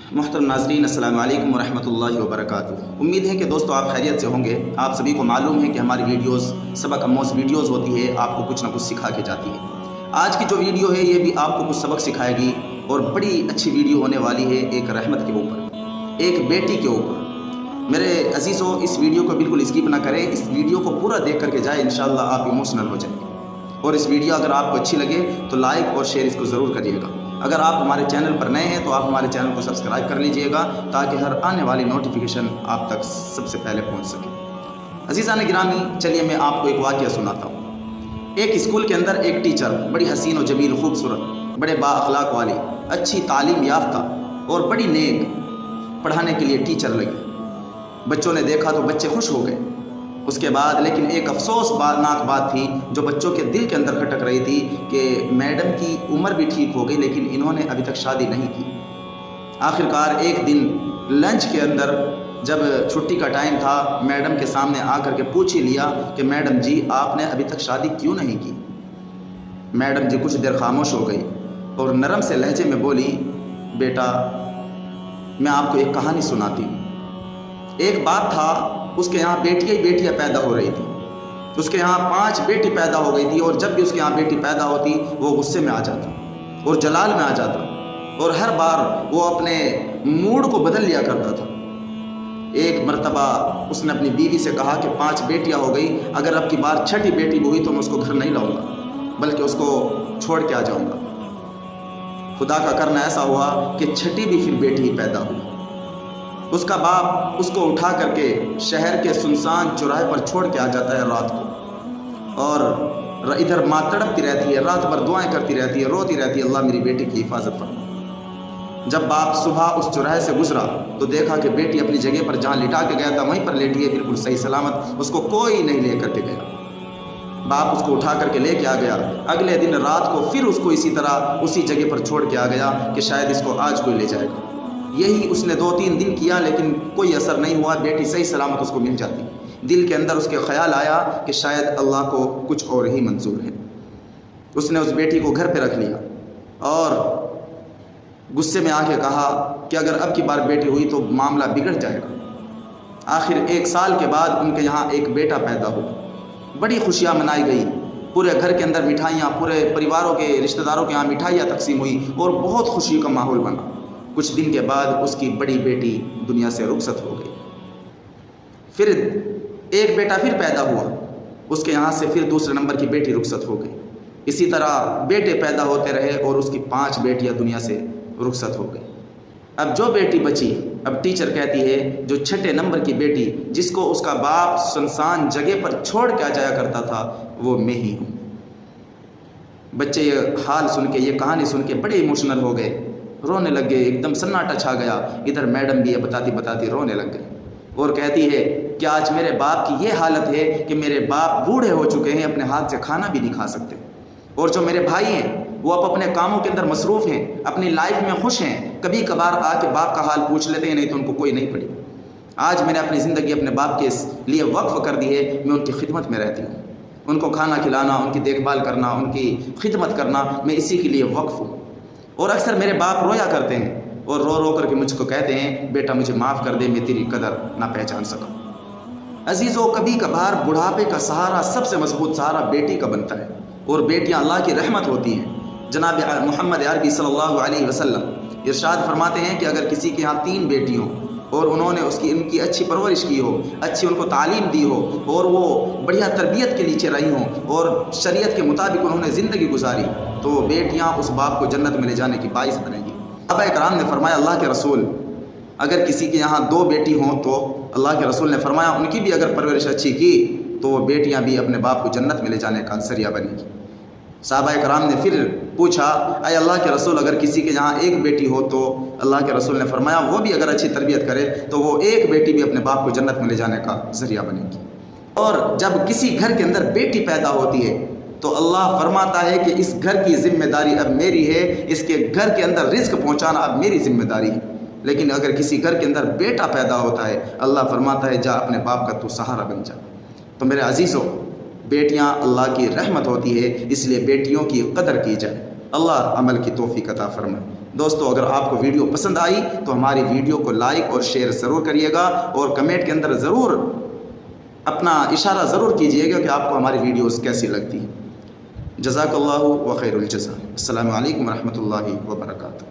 محترم ناظرین، السلام علیکم ورحمۃ اللہ وبرکاتہ۔ امید ہے کہ دوستو آپ خیریت سے ہوں گے۔ آپ سبھی کو معلوم ہے کہ ہماری ویڈیوز سبق آموز ویڈیوز ہوتی ہے، آپ کو کچھ نہ کچھ سکھا کے جاتی ہے۔ آج کی جو ویڈیو ہے یہ بھی آپ کو کچھ سبق سکھائے گی اور بڑی اچھی ویڈیو ہونے والی ہے ایک رحمت کے اوپر، ایک بیٹی کے اوپر۔ میرے عزیزوں، اس ویڈیو کو بالکل اسکپ نہ کریں، اس ویڈیو کو پورا دیکھ کر کے جائیں، انشاءاللہ آپ ایموشنل ہو جائیں گے۔ اور اس ویڈیو اگر آپ کو اچھی لگے تو لائک اور شیئر اس کو ضرور کریے گا۔ اگر آپ ہمارے چینل پر نئے ہیں تو آپ ہمارے چینل کو سبسکرائب کر لیجئے گا تاکہ ہر آنے والی نوٹیفیکیشن آپ تک سب سے پہلے پہنچ سکے۔ عزیزان گرامی، چلیے میں آپ کو ایک واقعہ سناتا ہوں۔ ایک اسکول کے اندر ایک ٹیچر، بڑی حسین و جمیل، خوبصورت، بڑے با اخلاق والی، اچھی تعلیم یافتہ اور بڑی نیک، پڑھانے کے لیے ٹیچر لگی۔ بچوں نے دیکھا تو بچے خوش ہو گئے۔ اس کے بعد لیکن ایک افسوس ناک بات تھی جو بچوں کے دل کے اندر کھٹک رہی تھی کہ میڈم کی عمر بھی ٹھیک ہو گئی لیکن انہوں نے ابھی تک شادی نہیں کی۔ آخرکار ایک دن لنچ کے اندر جب چھٹی کا ٹائم تھا، میڈم کے سامنے آ کر کے پوچھ ہی لیا کہ میڈم جی آپ نے ابھی تک شادی کیوں نہیں کی؟ میڈم جی کچھ دیر خاموش ہو گئی اور نرم سے لہجے میں بولی، بیٹا میں آپ کو ایک کہانی سناتی ہوں۔ ایک بات تھا، اس کے یہاں بیٹیاں ہی بیٹیاں پیدا ہو رہی تھی۔ اس کے یہاں 5 بیٹی پیدا ہو گئی تھی اور جب بھی اس کے یہاں بیٹی پیدا ہوتی وہ غصے میں آ جاتا اور جلال میں آ جاتا اور ہر بار وہ اپنے موڈ کو بدل لیا کرتا تھا۔ ایک مرتبہ اس نے اپنی بیوی سے کہا کہ 5 بیٹیاں ہو گئی، اگر اب کی بار 6ٹھی بیٹی ہوئی تو میں اس کو گھر نہیں لاؤں گا بلکہ اس کو چھوڑ کے آ جاؤں گا۔ خدا کا کرنا ایسا ہوا کہ 6ٹھی بھی پھر بیٹی ہی پیدا ہوئی۔ اس کا باپ اس کو اٹھا کر کے شہر کے سنسان چوراہے پر چھوڑ کے آ جاتا ہے رات کو، اور ادھر ماں تڑپتی رہتی ہے، رات بھر دعائیں کرتی رہتی ہے، روتی رہتی ہے، اللہ میری بیٹی کی حفاظت فرما۔ جب باپ صبح اس چوراہے سے گزرا تو دیکھا کہ بیٹی اپنی جگہ پر جہاں لٹا کے گیا تھا وہیں پر لیٹی ہے، بالکل صحیح سلامت، اس کو کوئی نہیں لے کر کے گیا۔ باپ اس کو اٹھا کر کے لے کے آ گیا۔ اگلے دن رات کو پھر اس کو اسی طرح اسی جگہ پر چھوڑ کے آ گیا کہ شاید اس کو آج کوئی لے جائے گا۔ یہی اس نے 2-3 دن کیا لیکن کوئی اثر نہیں ہوا، بیٹی صحیح سلامت اس کو مل جاتی۔ دل کے اندر اس کے خیال آیا کہ شاید اللہ کو کچھ اور ہی منظور ہے۔ اس نے اس بیٹی کو گھر پہ رکھ لیا اور غصے میں آ کے کہا کہ اگر اب کی بار بیٹی ہوئی تو معاملہ بگڑ جائے گا۔ آخر 1 سال کے بعد ان کے یہاں ایک بیٹا پیدا ہوا۔ بڑی خوشیاں منائی گئی، پورے گھر کے اندر مٹھائیاں، پورے پریواروں کے رشتہ داروں کے یہاں مٹھائیاں تقسیم ہوئی اور بہت خوشی کا ماحول بنا۔ کچھ دن کے بعد اس کی بڑی بیٹی دنیا سے رخصت ہو گئی۔ پھر ایک بیٹا پھر پیدا ہوا، اس کے یہاں سے پھر دوسرے نمبر کی بیٹی رخصت ہو گئی۔ اسی طرح بیٹے پیدا ہوتے رہے اور اس کی 5 بیٹیاں دنیا سے رخصت ہو گئی۔ اب جو بیٹی بچی، اب ٹیچر کہتی ہے جو 6ٹھے نمبر کی بیٹی جس کو اس کا باپ سنسان جگہ پر چھوڑ کے آ جایا کرتا تھا وہ میں ہی ہوں۔ بچے یہ حال سن کے، یہ کہانی سن کے بڑے ایموشنل ہو گئے، رونے لگ گئے، ایک دم سناٹا چھا گیا۔ ادھر میڈم بھی یہ بتاتی بتاتی رونے لگ گئی اور کہتی ہے کہ آج میرے باپ کی یہ حالت ہے کہ میرے باپ بوڑھے ہو چکے ہیں، اپنے ہاتھ سے کھانا بھی نہیں کھا سکتے، اور جو میرے بھائی ہیں وہ اپنے کاموں کے اندر مصروف ہیں، اپنی لائف میں خوش ہیں، کبھی کبھار آ کے باپ کا حال پوچھ لیتے ہیں، نہیں تو ان کو کوئی نہیں پڑی۔ آج میں نے اپنی زندگی اپنے باپ کے لیے وقف کر دی ہے، میں ان کی خدمت میں رہتی ہوں، ان کو کھانا کھلانا، ان کی دیکھ بھال کرنا، ان کی خدمت کرنا، میں اسی کے لیے وقف ہوں۔ اور اکثر میرے باپ رویا کرتے ہیں اور رو رو کر کے مجھ کو کہتے ہیں بیٹا مجھے معاف کر دے، میں تیری قدر نہ پہچان سکا۔ عزیزوں، کبھی کبھار بڑھاپے کا سہارا، سب سے مضبوط سہارا بیٹی کا بنتا ہے، اور بیٹیاں اللہ کی رحمت ہوتی ہیں۔ جناب محمد عربی صلی اللہ علیہ وسلم ارشاد فرماتے ہیں کہ اگر کسی کے یہاں 3 بیٹی ہوں اور انہوں نے ان کی اچھی پرورش کی ہو، اچھی ان کو تعلیم دی ہو اور وہ بڑھیا تربیت کے نیچے رہی ہوں اور شریعت کے مطابق انہوں نے زندگی گزاری، تو بیٹیاں اس باپ کو جنت میں لے جانے کی باعث بنیں گی۔ صحابہ کرام نے فرمایا اللہ کے رسول اگر کسی کے یہاں 2 بیٹی ہوں تو اللہ کے رسول نے فرمایا ان کی بھی اگر پرورش اچھی کی تو وہ بیٹیاں بھی اپنے باپ کو جنت میں لے جانے کا ذریعہ بنے گی۔ صحابہ کرام نے پھر پوچھا اے اللہ کے رسول اگر کسی کے یہاں 1 بیٹی ہو تو اللہ کے رسول نے فرمایا وہ بھی اگر اچھی تربیت کرے تو وہ 1 بیٹی بھی اپنے باپ کو جنت میں لے جانے کا ذریعہ بنے گی۔ اور جب کسی گھر کے اندر بیٹی پیدا ہوتی ہے تو اللہ فرماتا ہے کہ اس گھر کی ذمہ داری اب میری ہے، اس کے گھر کے اندر رزق پہنچانا اب میری ذمہ داری ہے۔ لیکن اگر کسی گھر کے اندر بیٹا پیدا ہوتا ہے اللہ فرماتا ہے جا اپنے باپ کا تو سہارا بن جا۔ تو میرے عزیزوں، بیٹیاں اللہ کی رحمت ہوتی ہے، اس لیے بیٹیوں کی قدر کی جائے۔ اللہ عمل کی توفیق عطا فرمائے۔ دوستو اگر آپ کو ویڈیو پسند آئی تو ہماری ویڈیو کو لائک اور شیئر ضرور کریے گا، اور کمنٹ کے اندر ضرور اپنا اشارہ ضرور کیجیے گا کہ آپ کو ہماری ویڈیوز کیسی لگتی ہیں۔ جزاک اللہ و خیر الجزا۔ السلام علیکم ورحمۃ اللہ وبرکاتہ۔